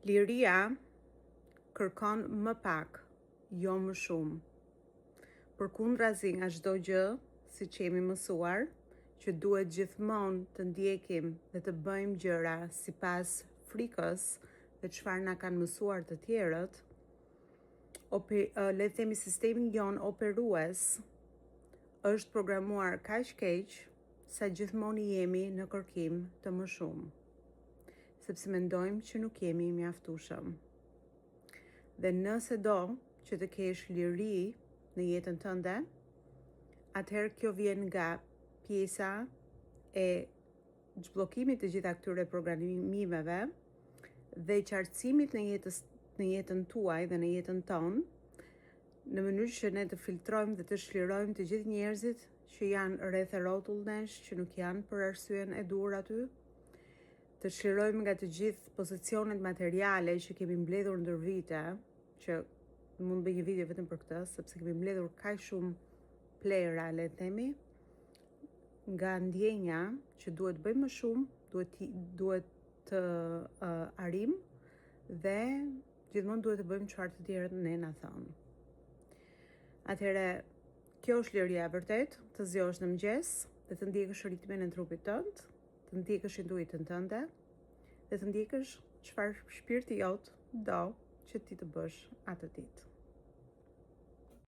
Liria kërkon më pak, jo më shumë. Përkundrazi nga çdo gjë, siç jemi mësuar, që duhet gjithmonë të ndjekim dhe të bëjmë gjëra sipas frikës dhe çfarë na kanë mësuar të tjerët, le të themi sistemi jon operues është programuar kaq keq sa gjithmonë jemi në kërkim të më shumë, sepse mendojmë që nuk jemi mjaftueshëm. Dhe nëse do që të kesh liri në jetën tënde, atëherë kjo vjen nga pjesa e zhbllokimit të gjitha këtyre programimeve dhe qartësimit në jetën tuaj dhe në jetën tonë, në mënyrë që ne të filtrojmë dhe të shlirojmë të gjithë njerëzit që janë rreth e rrotull nesh, që nuk janë për arsyen e dur aty, të shlirojmë nga të gjithë pozicionet materiale që kemi mbledhur ndër vite, që mund bëj një video vetëm për këtë, sepse kemi mbledhur kaq shumë plera, le të themi, nga ndjenja që duhet bëjmë më shumë, duhet të arrim dhe gjithmonë duhet të bëjmë çfarë të tjerët ne na thonë. Atëherë, kjo është liria e vërtet, të zgjohesh në mëngjes dhe të ndjekësh ritmin e trupit tënd, të ndjekësh intuitën tënde dhe të ndjekësh çfarë shpirti jot do që ti të bësh atë ditë.